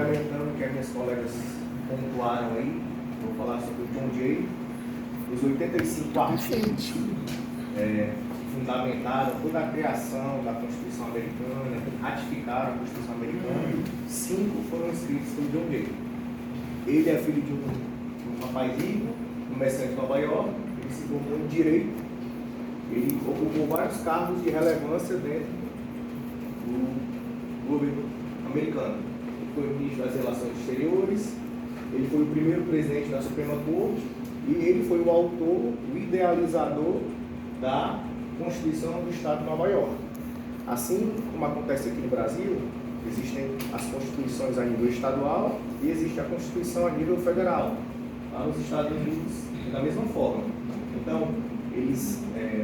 complementando o que as minhas colegas pontuaram aí, vou falar sobre o John Jay. Os 85 artigos fundamentaram toda a criação da Constituição Americana, ratificaram a Constituição Americana. 5 foram escritos pelo John Jay. Ele é filho de um rapaz rico, comerciante de Nova York. Ele se formou em Direito. Ele ocupou vários cargos de relevância dentro do governo americano. Ele foi ministro das Relações Exteriores, ele foi o primeiro presidente da Suprema Corte e ele foi o autor, o idealizador da Constituição do Estado de Nova York. Assim como acontece aqui no Brasil, existem as constituições a nível estadual e existe a Constituição a nível federal. Lá nos Estados Unidos, da mesma forma. Então, eles,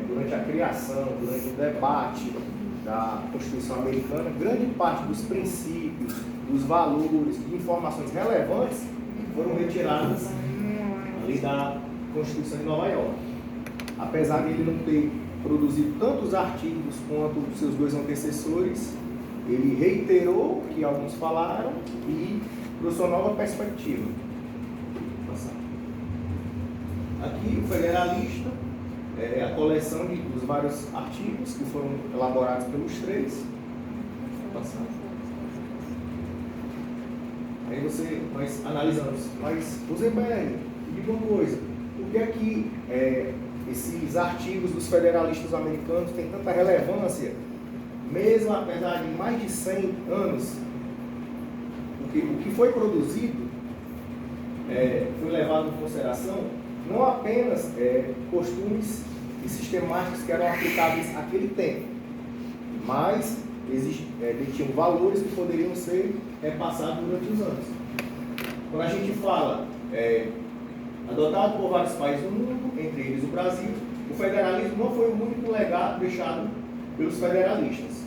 durante a criação, durante o debate da Constituição Americana, grande parte dos princípios, dos valores, de informações relevantes foram retiradas ali da Constituição de Nova York. Apesar de ele não ter produzido tantos artigos quanto os seus dois antecessores, ele reiterou o que alguns falaram e trouxe uma nova perspectiva. Aqui, o Federalista é a coleção dos vários artigos que foram elaborados pelos três. Aí nós analisamos, mas Rosenberg, diga uma coisa, por que é que esses artigos dos federalistas americanos têm tanta relevância, mesmo apesar de mais de 100 anos? Porque o que foi produzido foi levado em consideração não apenas costumes e sistemáticos que eram aplicáveis naquele tempo, mas tinham valores que poderiam ser repassados durante os anos. Quando a gente fala adotado por vários países do mundo, entre eles o Brasil, o federalismo não foi o único legado deixado pelos federalistas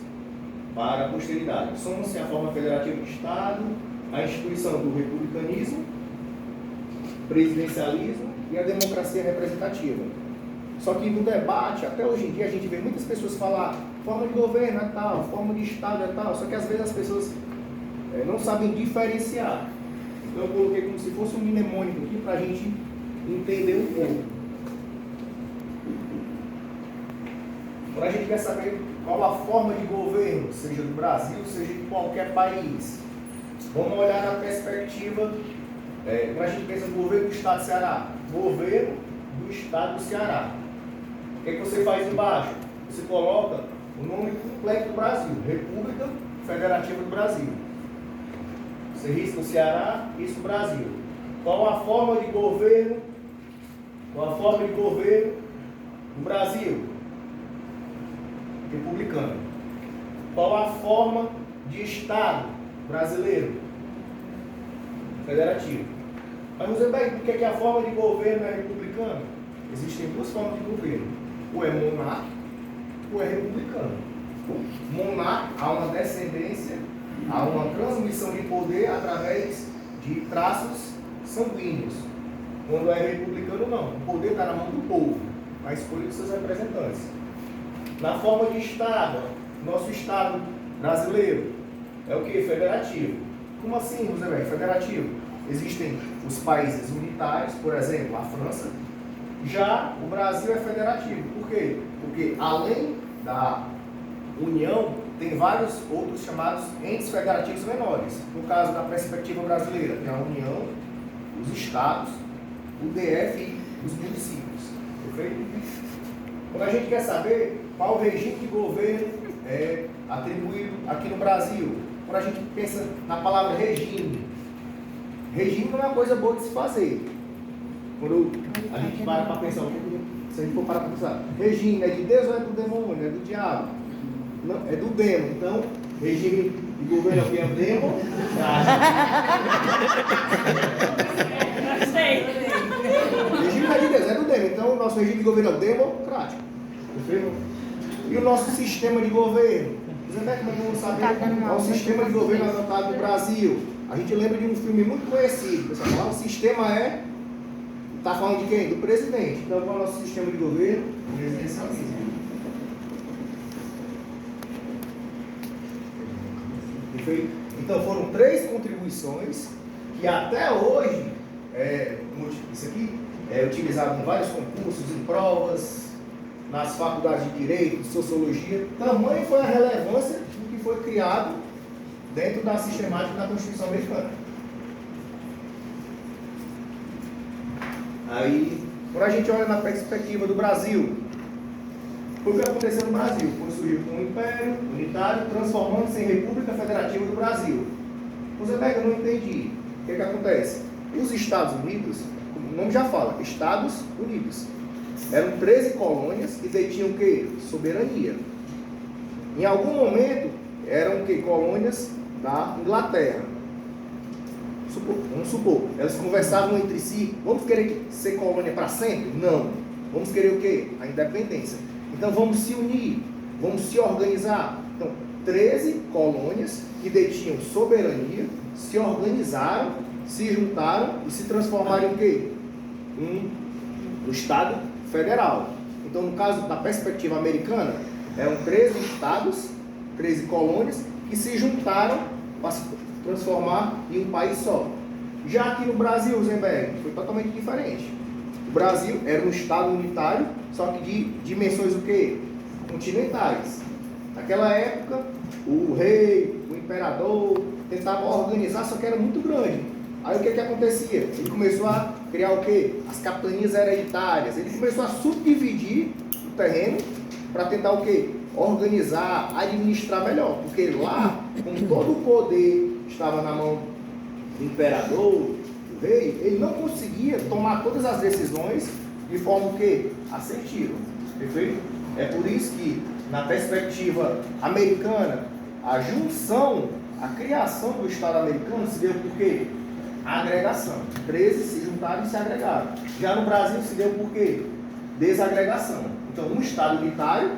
para a posteridade. Somos a forma federativa do Estado, a instituição do republicanismo, presidencialismo e a democracia representativa. Só que no debate, até hoje em dia, a gente vê muitas pessoas falar forma de governo é tal, forma de Estado é tal, só que às vezes as pessoas não sabem diferenciar. Então eu coloquei como se fosse um mnemônico aqui para a gente entender um pouco. Quando a gente quer saber qual a forma de governo, seja do Brasil, seja de qualquer país, vamos olhar na perspectiva, quando a gente pensa no governo do Estado do Ceará, governo do Estado do Ceará. O que você faz embaixo? Você coloca o nome completo do Brasil, República Federativa do Brasil. Você risca o Ceará, risca o Brasil. Qual a forma de governo? Qual a forma de governo do Brasil? Republicano. Qual a forma de Estado brasileiro? Federativo. Mas você vai, por que a forma de governo é republicana? Existem duas formas de governo. Ou é monárquico, ou é republicano. Monárquico, há uma descendência, há uma transmissão de poder através de traços sanguíneos. Quando é republicano, não. O poder está na mão do povo, na escolha dos seus representantes. Na forma de Estado, nosso Estado brasileiro é o que? Federativo. Como assim, Rosenberg? Federativo. Existem os países unitários, por exemplo, a França. Já o Brasil é federativo. Por quê? Porque além da União, tem vários outros chamados entes federativos menores. No caso da perspectiva brasileira, tem a União, os Estados, o DF e os municípios. Perfeito? Quando a gente quer saber qual o regime de governo é atribuído aqui no Brasil, quando a gente pensa na palavra regime, regime não é uma coisa boa de se fazer. Quando a gente para pensar, se a gente for parar para pensar, regime é de Deus ou é do demônio, é do diabo? Não, é do demo. Então, regime de governo é o que? É o demo? Regime não é de Deus, é do demo. Então, o nosso regime de governo é o democrático. Perfeito? E o nosso sistema de governo? Você vai como vamos saber qual é o sistema de governo adotado no Brasil? A gente lembra de um filme muito conhecido. Pessoal, o sistema está falando de quem? Do presidente. Então, qual é o nosso sistema de governo? Presidencialismo. Perfeito? Então foram 3 contribuições que até hoje, isso aqui é utilizado em vários concursos, em provas, nas faculdades de Direito, de Sociologia. Tamanho foi a relevância do que foi criado dentro da sistemática da Constituição Americana. Aí, quando a gente olha na perspectiva do Brasil, o que aconteceu no Brasil? Foi surgir como um império unitário, transformando-se em República Federativa do Brasil. Você pega, eu não entendi. O que acontece? Os Estados Unidos, o nome já fala, Estados Unidos, eram 13 colônias que detinham o quê? Soberania. Em algum momento, eram o quê? Colônias da Inglaterra. Vamos supor, elas conversavam entre si, vamos querer ser colônia para sempre? Não. Vamos querer o quê? A independência. Então vamos se unir, vamos se organizar. Então, 13 colônias que detinham soberania, se organizaram, se juntaram e se transformaram em o quê? No Estado Federal. Então, no caso da perspectiva americana, eram 13 estados, 13 colônias, que se juntaram para se transformar em um país só. Já aqui no Brasil, Zemberg, foi totalmente diferente. O Brasil era um estado unitário, só que de dimensões o quê? Continentais. Naquela época, o rei, o imperador, tentava organizar, só que era muito grande. Aí o que acontecia? Ele começou a criar o quê? As capitanias hereditárias. Ele começou a subdividir o terreno para tentar o quê? Organizar, administrar melhor. Porque lá, com todo o poder estava na mão do imperador, do rei, ele não conseguia tomar todas as decisões de forma o quê? Assertiva. Perfeito? É por isso que, na perspectiva americana, a junção, a criação do Estado americano se deu por quê? Agregação. 13 se juntaram e se agregaram. Já no Brasil se deu por quê? Desagregação. Então, um Estado unitário,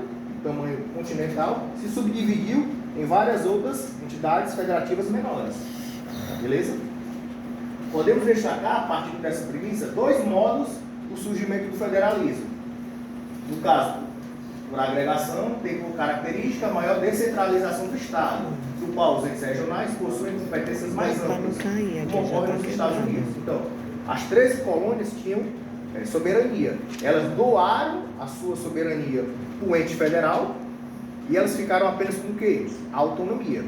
tamanho continental, se subdividiu em várias outras entidades federativas menores. Beleza? Podemos destacar, a partir dessa premissa, 2 modos do surgimento do federalismo. No caso, por agregação, tem como característica a maior descentralização do Estado, do qual os entes regionais possuem competências mais amplas, como ocorre nos Estados Unidos. Então, as 13 colônias tinham soberania. Elas doaram a sua soberania para o ente federal e elas ficaram apenas com o quê? A autonomia.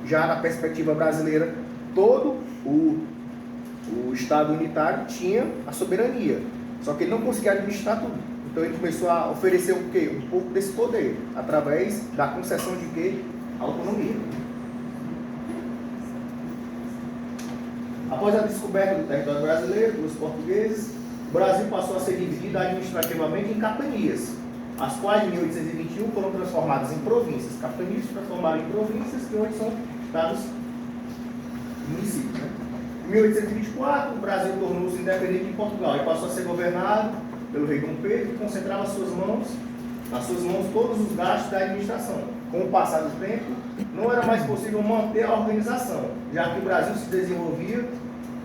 Já na perspectiva brasileira, todo o Estado unitário tinha a soberania, só que ele não conseguia administrar tudo. Então ele começou a oferecer o quê? Um pouco desse poder, através da concessão de quê? Autonomia. Após a descoberta do território brasileiro pelos portugueses, o Brasil passou a ser dividido administrativamente em capitanias, as quais em 1821 foram transformadas em províncias. Capitanias se transformaram em províncias, que hoje são estados municípios. Né? Em 1824, o Brasil tornou-se independente de Portugal e passou a ser governado pelo rei Dom Pedro, que concentrava nas suas mãos todos os gastos da administração. Com o passar do tempo, não era mais possível manter a organização, já que o Brasil se desenvolvia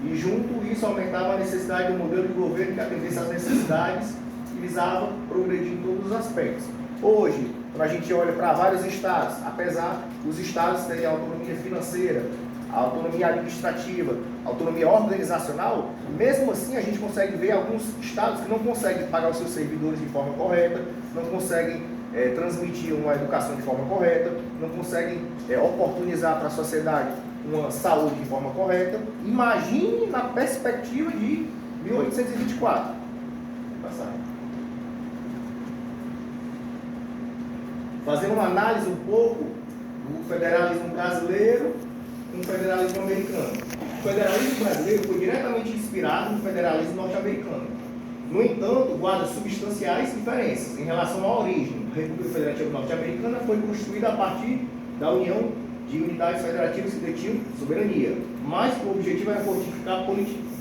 e junto isso aumentava a necessidade de um modelo de governo que atendesse às necessidades e visava progredir em todos os aspectos. Hoje, quando a gente olha para vários estados, apesar dos estados terem autonomia financeira, autonomia administrativa, autonomia organizacional, mesmo assim a gente consegue ver alguns estados que não conseguem pagar os seus servidores de forma correta, não conseguem transmitir uma educação de forma correta, não conseguem oportunizar para a sociedade uma saúde de forma correta. Imagine na perspectiva de 1824. Fazendo uma análise um pouco do federalismo brasileiro com o federalismo americano. O federalismo brasileiro foi diretamente inspirado no federalismo norte-americano. No entanto, guarda substanciais diferenças em relação à origem. A República Federativa Norte-Americana foi construída a partir da união de unidades federativas que detinham soberania, mas o objetivo era fortificar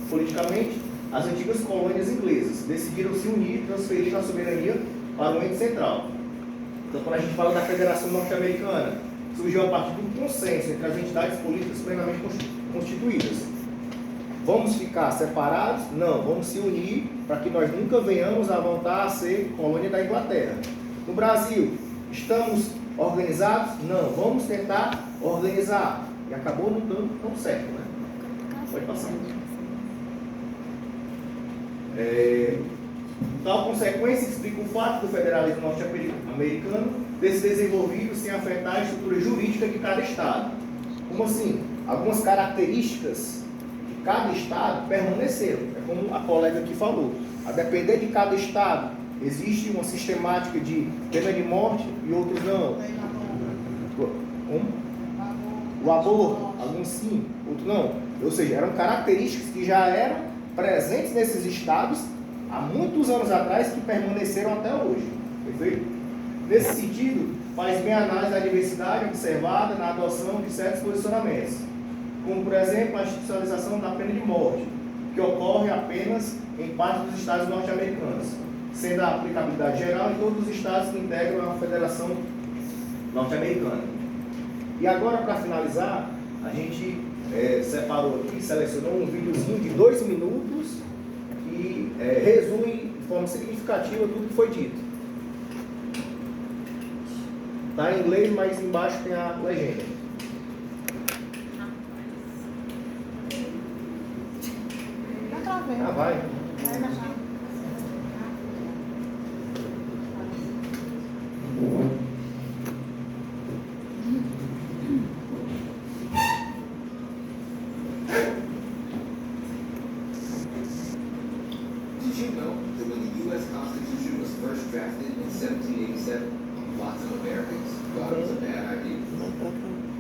politicamente as antigas colônias inglesas. Decidiram se unir, transferindo a soberania para o ente central. Então, quando a gente fala da Federação Norte-Americana, surgiu a partir do consenso entre as entidades políticas plenamente constituídas. Vamos ficar separados? Não, vamos se unir para que nós nunca venhamos a voltar a ser colônia da Inglaterra. No Brasil, estamos organizados? Não, vamos tentar organizar. e acabou não dando tão certo, né? Pode passar. Tal consequência explica o fato do federalismo norte-americano ter se desenvolvido sem afetar a estrutura jurídica de cada estado. Como assim? Algumas características de cada estado permaneceram. É como a colega aqui falou. A depender de cada estado, existe uma sistemática de pena de morte e outros não. O aborto, alguns sim, outros não. Ou seja, eram características que já eram presentes nesses estados há muitos anos atrás que permaneceram até hoje. Perfeito? Nesse sentido, faz bem a análise da diversidade observada na adoção de certos posicionamentos, como, por exemplo, a institucionalização da pena de morte, que ocorre apenas em parte dos estados norte-americanos, sendo a aplicabilidade geral em todos os estados que integram a Federação Norte-Americana. E agora, para finalizar, a gente separou aqui, selecionou um videozinho de 2 minutos que resume de forma significativa tudo que foi dito. Está em inglês, mas embaixo tem a legenda. Ah, vai. Did you know that when the U.S. Constitution was first drafted in 1787, lots of Americans thought it was a bad idea?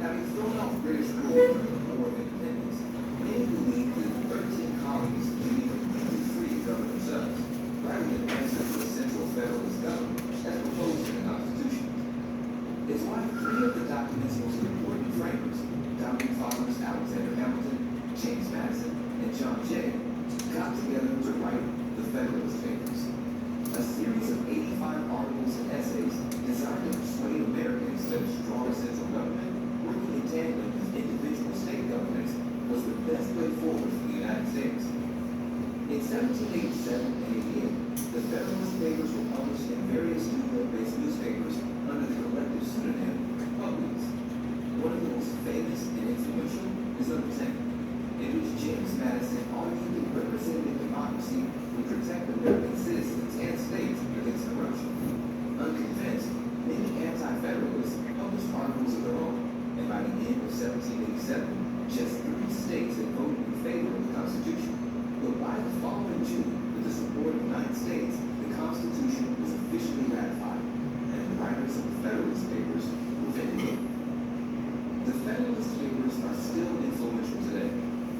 Having thrown off British rule during the War of Independence, many believed that the 13 colonies should be completely free to govern themselves, rather than answer to a central federalist government as proposed in the Constitution. It's why 3 of the document's most important framers, founding fathers Alexander Hamilton, James Madison, and John Jay, got together to write the Federalist Papers, a series of 85 articles and essays designed to persuade Americans that a strong central government working in tandem with individual state governments was the best way forward for the United States. In 1787 and 88, the Federalist Papers were published in various New York-based newspapers under the collective pseudonym Republicans. One of the most famous and influential is The Present, in which James Madison argued that representative democracy would protect American citizens and states against corruption. Unconvinced, many anti-federalists published articles of their own, and by the end of 1787, just 3 states had voted in favor of the Constitution. But by the following June, with the support of 9 states, the Constitution was officially ratified, and the writers of the Federalist Papers were vindicated. The Federalist Papers are still influential today.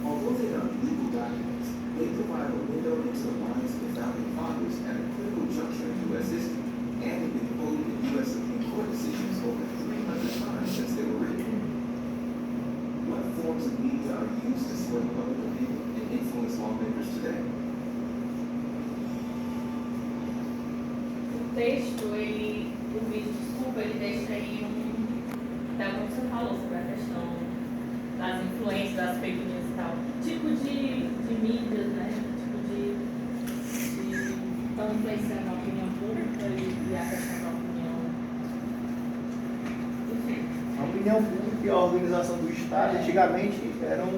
Although they are legal documents, they provide a window into the minds of the founding fathers at a critical juncture in U.S. history, and have been quoted in U.S. Supreme Court decisions over 300 times since they were written. What forms of media are used to sway public opinion and influence lawmakers today? O texto, o vídeo, desculpa, ele deixa aí até como você falou sobre a questão das influências, das fake news e tal. Tipo de mídias, né? Tipo de estão influenciando a opinião pública e a questão da opinião. Enfim. A opinião pública e a organização do Estado, antigamente, eram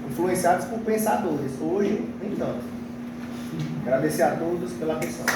influenciados por pensadores. Hoje, nem tanto. Agradecer a todos pela atenção.